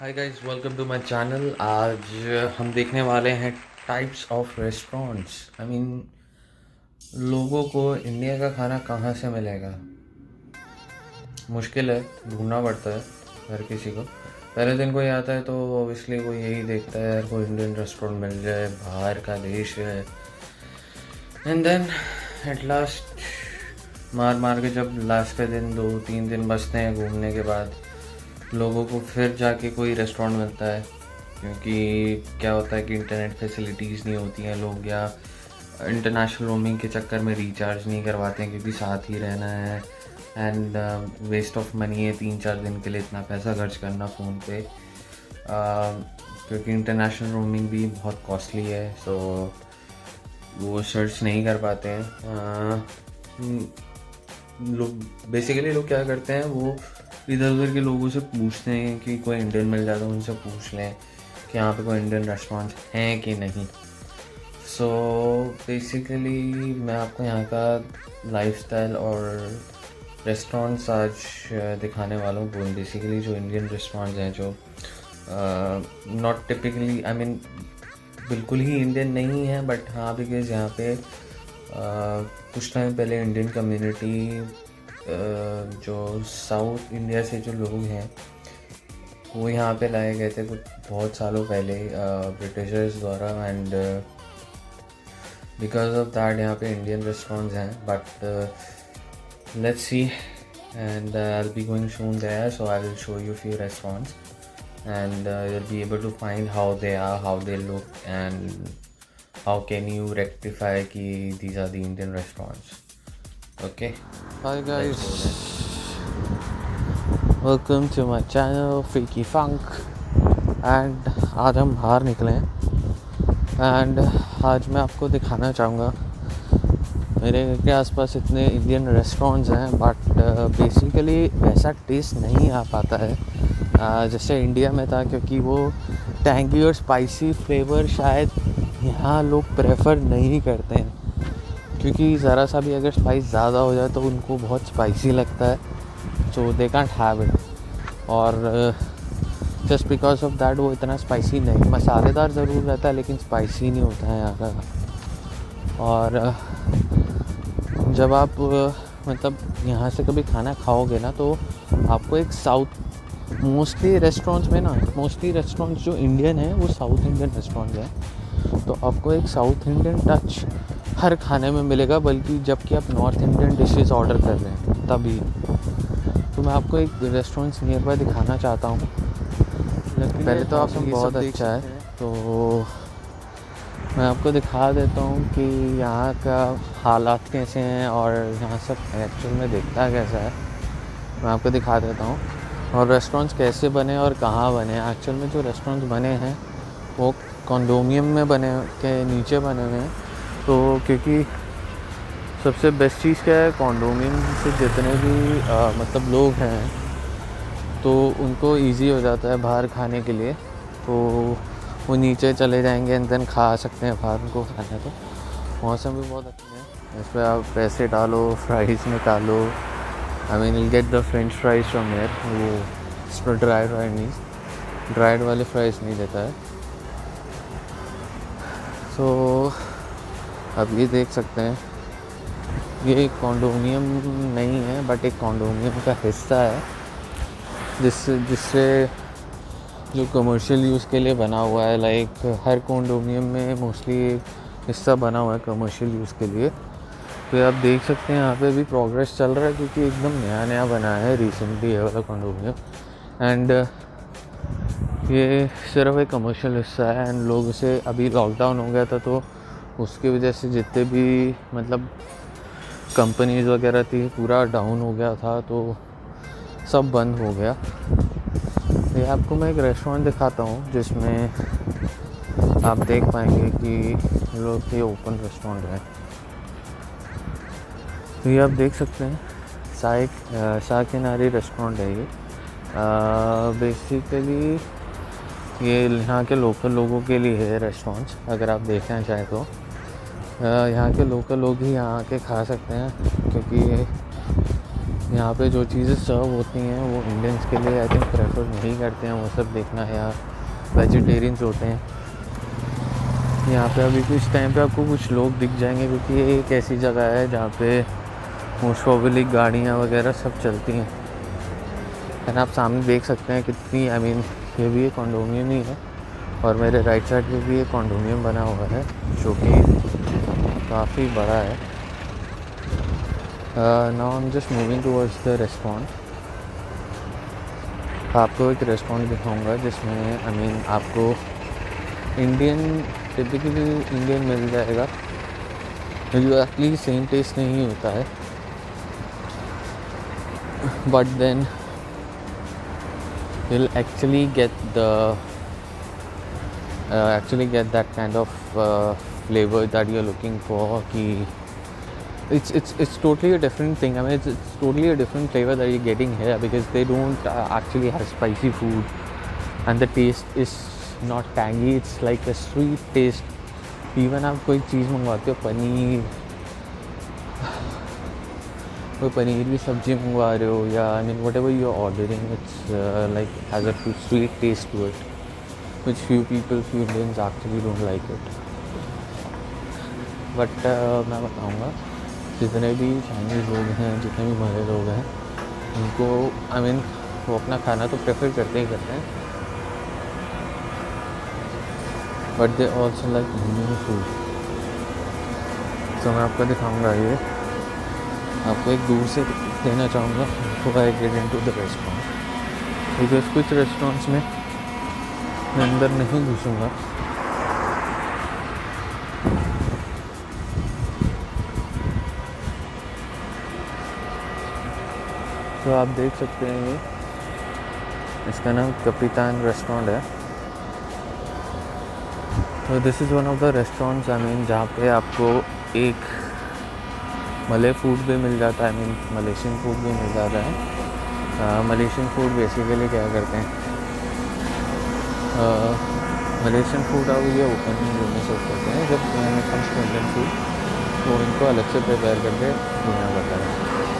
Hi guys, welcome to my channel. आज हम देखने वाले हैं टाइप्स ऑफ रेस्टोरेंट्स। लोगों को इंडिया का खाना कहाँ से मिलेगा। मुश्किल है, ढूंढना पड़ता है हर किसी को। पहले दिन कोई आता है तो ऑब्वियसली वो यही देखता है, यार कोई इंडियन रेस्टोरेंट मिल जाए, बाहर का देश है। एंड देन एट लास्ट मार मार के जब लास्ट के दिन 2-3 दिन बचते हैं घूमने के बाद, लोगों को फिर जाके कोई रेस्टोरेंट मिलता है। क्योंकि क्या होता है कि इंटरनेट फैसिलिटीज़ नहीं होती हैं, लोग या इंटरनेशनल रोमिंग के चक्कर में रिचार्ज नहीं करवाते हैं क्योंकि साथ ही रहना है। एंड वेस्ट ऑफ मनी है 3-4 दिन के लिए इतना पैसा खर्च करना फ़ोन पे, क्योंकि इंटरनेशनल रोमिंग भी बहुत कॉस्टली है। सो वो सर्च नहीं कर पाते हैं। लोग क्या करते हैं, वो इधर उधर के लोगों से पूछते हैं कि कोई इंडियन मिल जाता है, उनसे पूछ लें कि यहाँ पे कोई इंडियन रेस्टोरेंट हैं कि नहीं। सो बेसिकली मैं आपको यहाँ का लाइफस्टाइल और रेस्टोरेंट्स आज दिखाने वाला हूँ। बेसिकली जो इंडियन रेस्टोरेंट्स हैं, जो नॉट टिपिकली बिल्कुल ही इंडियन नहीं है, बट हाँ बिकॉज यहाँ पे कुछ टाइम पहले इंडियन कम्युनिटी, जो साउथ इंडिया से जो लोग हैं वो यहाँ पे लाए गए थे कुछ बहुत सालों पहले ब्रिटिशर्स द्वारा। एंड बिकॉज ऑफ दैट यहाँ पे इंडियन रेस्टोरेंट्स हैं। But let's see, and I will be going soon there, so I will show you few restaurants and you'll be able to find how they are, how they look, and how can you rectify ki these are the Indian restaurants. Okay, hi guys, welcome to my channel Freaky Funk. and आज हम बाहर निकले हैं and आज मैं आपको दिखाना चाहूँगा, मेरे घर के आसपास इतने इंडियन रेस्टोरेंट्स हैं बट बेसिकली वैसा टेस्ट नहीं आ पाता है जैसे इंडिया में था, क्योंकि वो टैंगी और स्पाइसी फ्लेवर शायद यहाँ लोग प्रेफर नहीं करते हैं, क्योंकि ज़रा सा भी अगर स्पाइस ज़्यादा हो जाए तो उनको बहुत स्पाइसी लगता है, सो दे कांट हैव इट। और जस्ट बिकॉज ऑफ दैट वो इतना स्पाइसी नहीं, मसालेदार ज़रूर रहता है लेकिन स्पाइसी नहीं होता है यहाँ का। और जब आप यहाँ से कभी खाना खाओगे ना, तो आपको एक साउथ मोस्टली रेस्टोरेंट्स जो इंडियन है वो साउथ इंडियन रेस्टोरेंट्स हैं, तो आपको एक साउथ इंडियन टच हर खाने में मिलेगा, बल्कि जबकि आप नॉर्थ इंडियन डिशेस ऑर्डर कर रहे हैं तभी। तो मैं आपको एक रेस्टोरेंट्स नियर बाय दिखाना चाहता हूँ, लेकिन पहले तो आप बहुत अच्छा है, तो मैं आपको दिखा देता हूँ कि यहाँ का हालात कैसे हैं और यहाँ सब एक्चुअल में दिखता कैसा है। मैं आपको दिखा देता हूँ और रेस्टोरेंट्स कैसे बने और कहाँ बने। एक्चुअल में जो रेस्टोरेंट्स बने हैं वो कंडोमिनियम में बने के नीचे बने हुए हैं, तो क्योंकि सबसे बेस्ट चीज़ क्या है, कंडोमिनियम से जितने भी लोग हैं तो उनको इजी हो जाता है बाहर खाने के लिए, तो वो नीचे चले जाएंगे एंड देन खा सकते हैं बाहर, उनको खाना है। तो मौसम भी बहुत अच्छा है, इस पर आप पैसे डालो, फ्राइज़ निकालो। you'll get the french fries from here, वो ड्राइड वाले फ्राइज़ नहीं देता है। सो अब ये देख सकते हैं, ये कंडोमिनियम नहीं है बट एक कंडोमिनियम का हिस्सा है, जिससे जो कमर्शियल यूज़ के लिए बना हुआ है। लाइक हर कंडोमिनियम में मोस्टली हिस्सा बना हुआ है कमर्शियल यूज़ के लिए। तो आप देख सकते हैं यहाँ पे भी प्रोग्रेस चल रहा है, क्योंकि एकदम नया बना है रिसेंटली ये वाला कंडोमिनियम। एंड ये सिर्फ एक कमर्शियल हिस्सा है, एंड लोग इसे, अभी लॉकडाउन हो गया था तो उसकी वजह से जितने भी कंपनीज़ वगैरह थी पूरा डाउन हो गया था, तो सब बंद हो गया। ये आपको मैं एक रेस्टोरेंट दिखाता हूँ जिसमें आप देख पाएंगे कि लोग ये ओपन रेस्टोरेंट है। तो ये आप देख सकते हैं, शाह किनारी रेस्टोरेंट है ये। बेसिकली ये यहाँ के लोकल लोगों के लिए है रेस्टोरेंट्स, अगर आप देखना चाहें तो यहाँ के लोकल लोग ही यहाँ के खा सकते हैं, क्योंकि यहाँ पे जो चीज़ें सर्व होती हैं वो इंडियंस के लिए आई थिंक प्रेफर नहीं करते हैं वो सब देखना, या वेजिटेरियंस होते हैं। यहाँ पे अभी कुछ टाइम पे आपको कुछ लोग दिख जाएंगे, क्योंकि ये एक ऐसी जगह है जहाँ पे मोस्ट प्रोबेबली गाड़ियाँ वगैरह सब चलती हैं। एंड आप सामने देख सकते हैं कितनी ये भी एक कॉन्डोमिनियम ही है, और मेरे राइट साइड पे भी एक कॉन्डोमिनियम बना हुआ है जो कि काफ़ी बड़ा है। Now I am just moving towards the restaurant. आपको एक रेस्टोरेंट दिखाऊंगा जिसमें आपको टिपिकली इंडियन मिल जाएगा। एग्जैक्टली सेम टेस्ट नहीं होता है, but then you'll actually get that kind of flavor that you're looking for. It's totally a different thing. It's totally a different flavor that you're getting here, because they don't actually have spicy food, and the taste is not tangy. It's like a sweet taste. Even आप कोई चीज़ मंगवाते हो, कोई पनीर की सब्ज़ी मंगवा रहे हो, या whatever you're ordering, it's like has a sweet taste to it, which few Indians actually don't like it. But मैं बताऊँगा, जितने भी चाइनीज़ लोग हैं, जितने भी मलय लोग हैं, उनको वो अपना खाना तो प्रेफर करते ही करते हैं, but they also like Indian food. तो मैं आपको दिखाऊँगा, ये आपको एक दूर से देना चाहूँगा before I get into the restaurant, because कुछ रेस्टोरेंट्स में मैं अंदर नहीं घुसूँगा। तो आप देख सकते हैं, ये इसका नाम कपितान रेस्टोरेंट है। तो this is one of the restaurants जहाँ पे आपको एक मलय फूड भी मिल जाता है, मलेशियन फूड भी मिल जाता है। मलेशियन फूड बेसिकली क्या करते हैं, मलेशियन फूड अब ये ओपन में सर्व करते हैं। जब कम्स टू इंडियन फूड, तो इनको अलग से प्रिपेयर करके देना पड़ता है।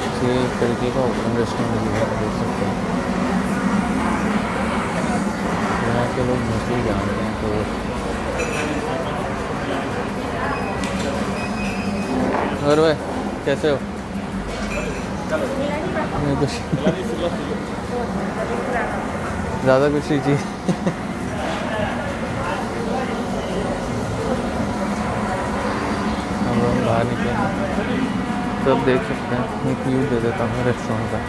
इसे एक तरीके का ओपन रेस्टोरेंट भी है, देख सकते हैं। यहाँ के लोग मोस्टली जानते हैं। तो और भाई कैसे हो? कुछ ज़्यादा कुछ ही चीज़ हम बाहर निकले, तो अब देख सकते हैं। एक व्यू दे देता हूँ रेस्टोरेंट का।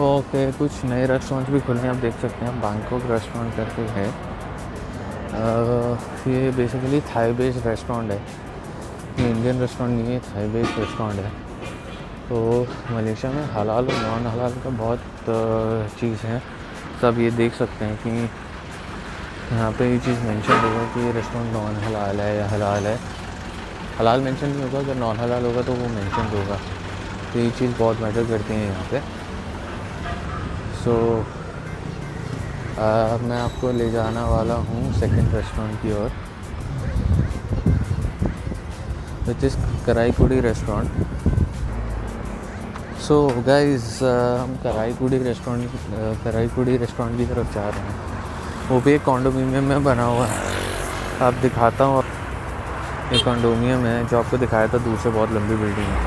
ओके, कुछ नए रेस्टोरेंट्स भी खुले हैं, आप देख सकते हैं। बैंकॉक रेस्टोरेंट करके है। ये बेसिकली थाई बेस्ड रेस्टोरेंट है, ये इंडियन रेस्टोरेंट नहीं है, थाई बेस्ड रेस्टोरेंट है। तो मलेशिया में हलाल और नॉन हलाल का बहुत चीज़ है। सब ये देख सकते हैं कि यहाँ पे ये चीज़ मेंशन होगा कि ये रेस्टोरेंट नॉन हलाल है या हलाल है। हलाल मेंशन नहीं होगा, अगर नॉन हलाल होगा तो वो मेंशन होगा। तो ये चीज़ बहुत मैटर करती है यहाँ पे। सो मैं आपको ले जाना वाला हूँ सेकंड रेस्टोरेंट की ओर, which is Karaikudi restaurant. So guys, हम कराईकुडी रेस्टोरेंट की तरफ जा रहे हैं। वो भी एक कॉन्डोमिनियम में बना हुआ है। आप दिखाता हूँ, एक कॉन्डोमिनियम है जो आपको दिखाया था दूर से, बहुत लंबी बिल्डिंग है।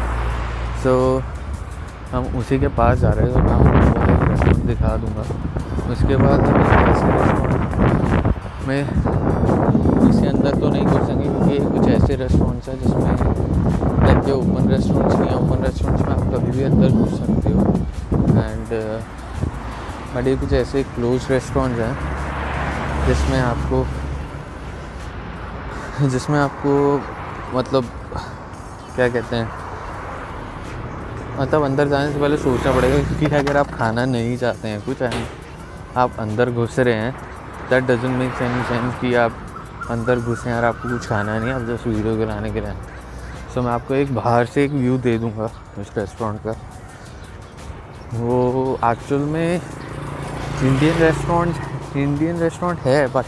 सो हम उसी के पास जा रहे हैं, तो मैं आपको वो एक रेस्टोरेंट दिखा दूँगा। उसके बाद हम ऐसे रेस्टोरेंट में इसके अंदर तो नहीं घुसेंगे, क्योंकि कुछ ऐसे रेस्टोरेंट्स हैं जिसमें लाइक ओपन रेस्टोरेंट्स नहीं है। ओपन रेस्टोरेंट्स में आप कभी भी अंदर घुस सकते हो, एंड बट ये कुछ ऐसे क्लोज रेस्टोरेंट्स हैं जिसमें आपको मतलब क्या कहते हैं, मतलब अंदर जाने से पहले सोचना पड़ेगा, क्योंकि अगर आप खाना नहीं चाहते हैं कुछ, आप अंदर घुस रहे हैं, that doesn't make any sense कि आप अंदर घुसे और आपको कुछ खाना नहीं है, आप जस्ट वीडियो बनाने के लिए। सो मैं आपको एक बाहर से एक व्यू दे दूँगा उस रेस्टोरेंट का। वो एक्चुअल में इंडियन रेस्टोरेंट है, but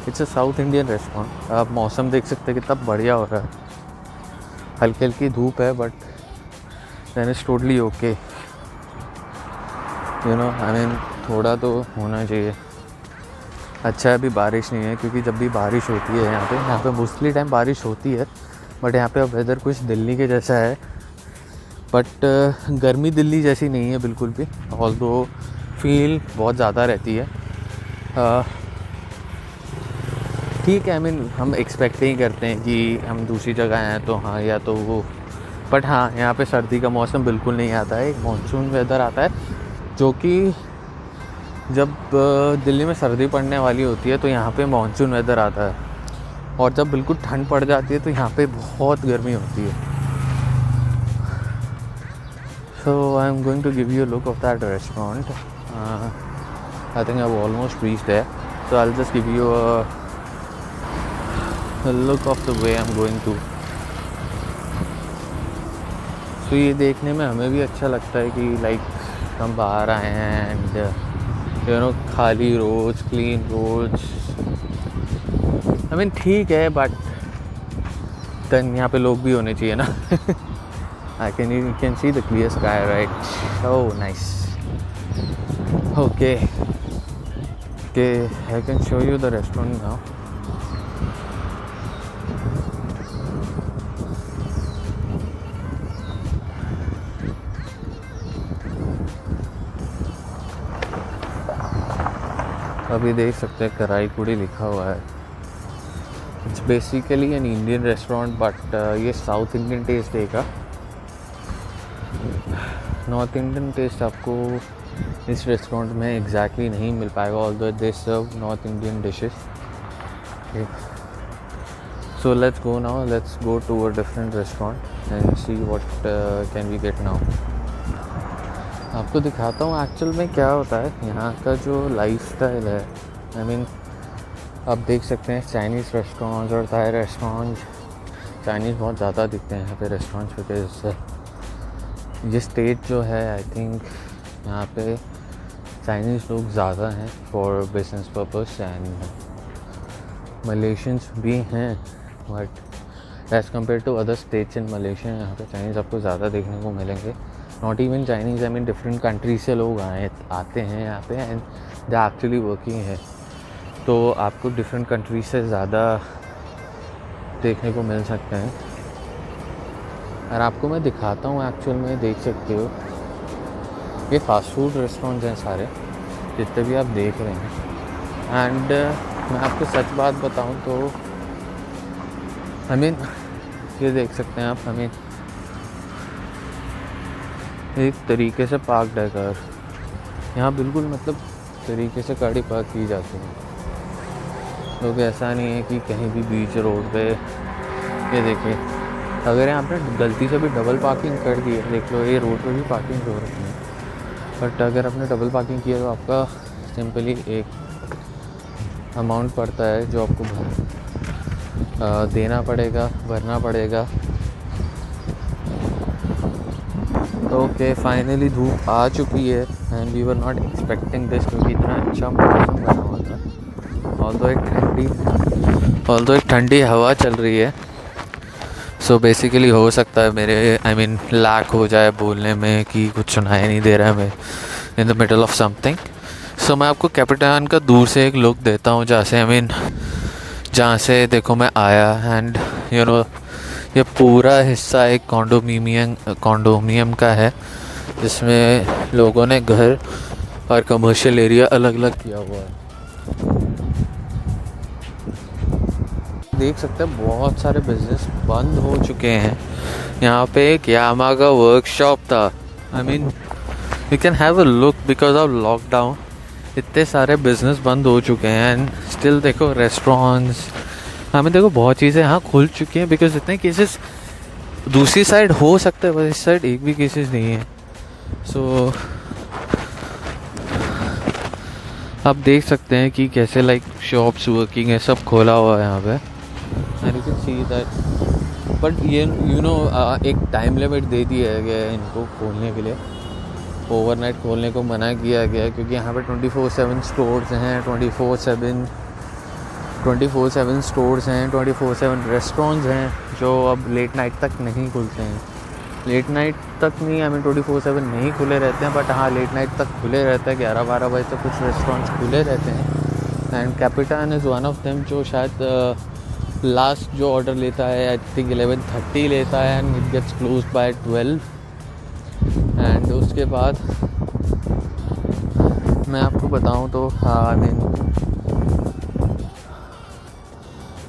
it's a south Indian restaurant. आप मौसम देख सकते हैं कितना बढ़िया हो रहा है, हल्की हल्की धूप है but then it's totally okay, you know. I mean थोड़ा तो होना चाहिए। अच्छा है अभी बारिश नहीं है, क्योंकि जब भी बारिश होती है यहाँ पे मोस्टली टाइम बारिश होती है, बट यहाँ पे वेदर कुछ दिल्ली के जैसा है, बट गर्मी दिल्ली जैसी नहीं है बिल्कुल भी, ऑल्दो फील बहुत ज़्यादा रहती है। ठीक है, आई मीन हम एक्सपेक्ट ही करते हैं कि हम दूसरी जगह हैं तो हाँ, या तो वो, बट हाँ यहाँ पे सर्दी का मौसम बिल्कुल नहीं आता है, एक मानसून वेदर आता है, जो कि जब दिल्ली में सर्दी पड़ने वाली होती है तो यहाँ पे मानसून वेदर आता है, और जब बिल्कुल ठंड पड़ जाती है तो यहाँ पे बहुत गर्मी होती है। So I am going to give you a look of that restaurant. I think I have almost reached there, so I will just give you a look of the way I'm going to। तो ये देखने में हमें भी अच्छा लगता है कि लाइक हम बाहर आए हैं एंड यू नो खाली roads, clean roads, I mean ठीक है, बट देन यहाँ पे लोग भी होने चाहिए ना। You can see the clear sky right, oh nice, okay I can show you the restaurant now. अभी देख सकते हैं कराईकुड़ी लिखा हुआ है। It's basically an Indian restaurant, but ये साउथ इंडियन टेस्ट देगा। नॉर्थ इंडियन टेस्ट आपको इस रेस्टोरेंट में एग्जैक्टली नहीं मिल पाएगा, although they serve North Indian dishes. So let's go now, let's go to a different restaurant and see what can we get now. आपको दिखाता हूँ एक्चुअल में क्या होता है यहाँ का जो लाइफस्टाइल है। आई मीन आप देख सकते हैं चाइनीज़ रेस्टोरेंट्स और थाई रेस्टोरेंट्स, चाइनीज़ बहुत ज़्यादा दिखते हैं यहाँ पे रेस्टोरेंट्स, बिकॉज ये स्टेट जो है आई थिंक यहाँ पे चाइनीज़ लोग ज़्यादा हैं for business purpose, and Malaysians भी हैं, but as compare to other states in Malaysia यहाँ पे चाइनीज़ आपको ज़्यादा देखने को मिलेंगे। Not even Chinese, I mean different country से लोग आते हैं यहाँ पे एंड दे एक्चुअली वर्किंग है, तो आपको डिफरेंट कंट्री से ज़्यादा देखने को मिल सकते हैं। और आपको मैं दिखाता हूँ एक्चुअल में, देख सकते हो ये फास्ट फूड रेस्टोरेंट्स हैं सारे जितने भी आप देख रहे हैं। एंड मैं आपको सच बात बताऊँ तो आई मीन ये देख सकते हैं आप, आई मीन एक तरीके से पार्क्ड है कार यहाँ, बिल्कुल मतलब तरीके से गाड़ी पार्क की जाती है, क्योंकि ऐसा नहीं है कि कहीं भी बीच रोड पे। ये देखिए, अगर यहाँ पे गलती से भी डबल पार्किंग कर दी है, देख लो ये रोड पे भी पार्किंग हो रही है, बट अगर आपने डबल पार्किंग किया तो आपका सिंपली एक अमाउंट पड़ता है जो आपको देना पड़ेगा, भरना पड़ेगा। ओके फाइनली धूप आ चुकी है and we were not expecting this, क्योंकि इतना अच्छा मौसम बना हुआ था, ऑल्दो एक ठंडी हवा चल रही है। सो बेसिकली हो सकता है मेरे आई मीन लैक हो जाए बोलने में कि कुछ सुनाई नहीं दे रहा है मैं in the middle of something. So मैं आपको कैपिटन का दूर से एक लुक देता हूँ जहाँ से देखो मैं आया, एंड यू नो ये पूरा हिस्सा एक कॉन्डोमिनियम का है, जिसमें लोगों ने घर और कमर्शियल एरिया अलग अलग किया हुआ है। देख सकते हैं बहुत सारे बिजनेस बंद हो चुके हैं। यहाँ पे एक यामा का वर्कशॉप था, I mean you can have a look because of lockdown इतने सारे बिजनेस बंद हो चुके हैं, एंड स्टिल देखो रेस्टोरेंट्स, हमें देखो बहुत चीज़ें यहाँ खुल चुकी हैं, बिकॉज इतने केसेस दूसरी साइड हो सकते हैं, बस इस साइड एक भी केसेस नहीं है। सो आप देख सकते हैं कि कैसे लाइक शॉप्स वर्किंग है, सब खोला हुआ है यहाँ पे, and you can see that. But ये यू नो एक टाइम लिमिट दे दिया गया है इनको खोलने के लिए, ओवरनाइट खोलने को मना किया गया है, क्योंकि यहाँ पे 24/7 स्टोर्स हैं, 24/7 स्टोर्स हैं, 24/7 रेस्टोरेंट्स हैं जो अब लेट नाइट तक नहीं खुलते हैं। लेट नाइट तक नहीं, 24/7 नहीं खुले रहते हैं, बट हाँ लेट नाइट तक खुले रहते हैं। 11-12 बजे तक कुछ रेस्टोरेंट्स खुले रहते हैं। And Capitan is one of them, जो शायद लास्ट जो ऑर्डर लेता है आई थिंक 11:30 लेता है and it gets close by 12। And उसके बाद मैं आपको बताऊं तो हाँ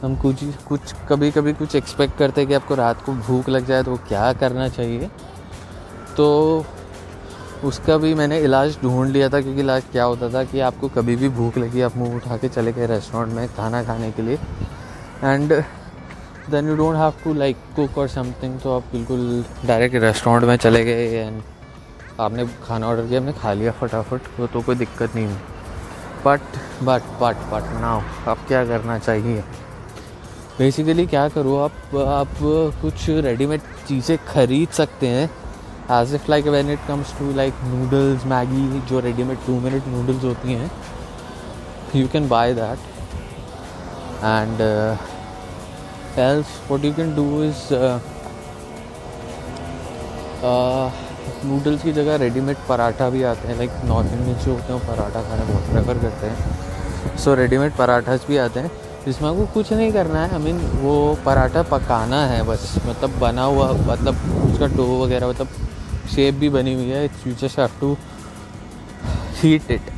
हम कुछ कभी कभी कुछ एक्सपेक्ट करते हैं कि आपको रात को भूख लग जाए तो क्या करना चाहिए। तो उसका भी मैंने इलाज ढूंढ लिया था, क्योंकि इलाज क्या होता था कि आपको कभी भी भूख लगी, आप मुंह उठा के चले गए रेस्टोरेंट में खाना खाने के लिए, and then you don't have to like cook और समथिंग। तो आप बिल्कुल डायरेक्ट रेस्टोरेंट में चले गए एंड आपने खाना ऑर्डर किया, आपने खा लिया फटाफट, तो कोई दिक्कत नहीं हुई। बट नाउ अब क्या करना चाहिए? बेसिकली क्या करो आप कुछ रेडीमेड चीज़ें खरीद सकते हैं, as if like when it comes to like noodles, Maggi, जो रेडीमेड 2 मिनट नूडल्स होती हैं, you can buy that. And else what you can do is noodles की जगह रेडीमेड पराठा भी आते हैं। लाइक नॉर्थ इंडियन जो होते हैं पराठा खाना बहुत प्रेफर करते हैं, सो रेडीमेड पराठास भी आते हैं जिसमें आपको कुछ नहीं करना है। I mean, वो पराठा पकाना है बस, मतलब बना हुआ, मतलब उसका डो वगैरह, मतलब शेप भी बनी हुई है, you just have to heat it.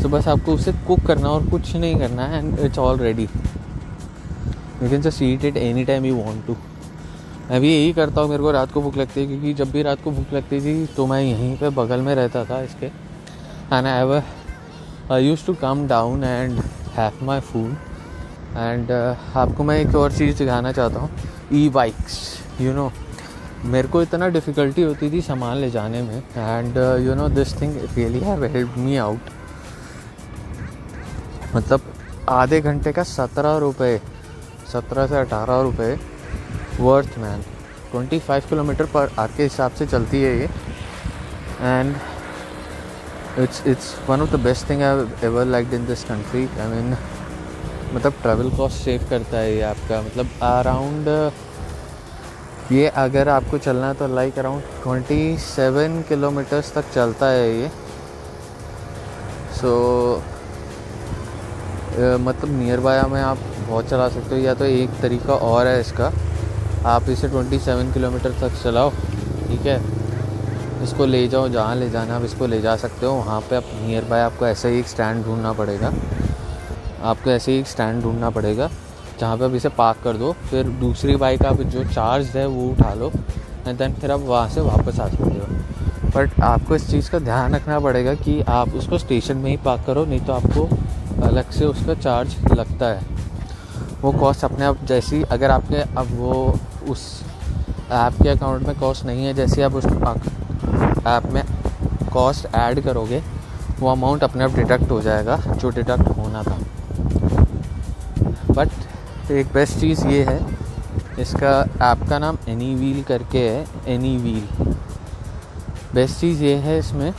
तो बस आपको उसे कुक करना और कुछ नहीं करना है and it's all ready. You can just eat it any time you want to. मैं भी यही करता हूँ, मेरे को रात को भूख लगती है, क्योंकि जब भी रात को भूख लगती थी तो मैं यहीं पे बगल में रहता था इसके, and I used to come down and have my food. And आपको मैं एक और चीज़ दिखाना चाहता हूँ, ई बाइक्स। यू नो, मेरे को इतना डिफ़िकल्टी होती थी सामान ले जाने में, and you no this thing really have helped me out. मतलब आधे घंटे का 17 रुपये, 17 से 18 रुपये worth man. 25 kilometre per hour के हिसाब से चलती है ये, and it's one of the best thing I have ever liked in this country. I mean, मतलब ट्रैवल कॉस्ट सेव करता है ये आपका, मतलब अराउंड ये अगर आपको चलना है तो लाइक अराउंड 27 किलोमीटर्स तक चलता है ये। सो मतलब नियर बाय में आप बहुत चला सकते हो, या तो एक तरीका और है इसका, आप इसे 27 किलोमीटर तक चलाओ, ठीक है, इसको ले जाओ जहाँ ले जाना आप इसको ले जा सकते हो। वहाँ पे आप नियर बाय आपको ऐसे ही एक स्टैंड ढूंढना पड़ेगा, जहाँ पे आप इसे पार्क कर दो, फिर दूसरी बाइक आप जो चार्ज है वो उठा लो, एंड देन फिर आप वहाँ से वापस आ सकते हो। बट आपको इस चीज़ का ध्यान रखना पड़ेगा कि आप उसको स्टेशन में ही पार्क करो, नहीं तो आपको अलग से उसका चार्ज लगता है। वो कॉस्ट अपने आप, जैसी अगर आपके अब वो उस ऐप के अकाउंट में कॉस्ट नहीं है, जैसे आप उस ऐप में कॉस्ट ऐड करोगे वो अमाउंट अपने आप डिडक्ट हो जाएगा जो डिडक्ट होना था। बट एक बेस्ट चीज़ ये है, इसका ऐप का नाम एनी व्हील करके है, एनी व्हील। बेस्ट चीज़ ये है इसमें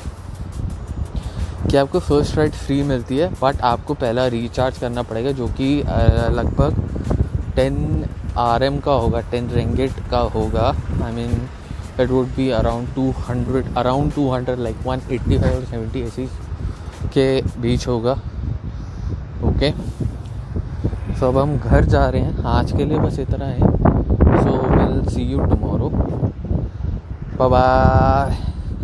कि आपको फर्स्ट राइड फ्री मिलती है, बट आपको पहला रिचार्ज करना पड़ेगा, जो कि लगभग 10 RM का होगा, 10 रिंगिट का होगा। I mean it would be around 200 like 185 और 70 ऐसी के बीच होगा। ओके, सो अब हम घर जा रहे हैं, आज के लिए बस इतना है। So will see you tomorrow, bye bye.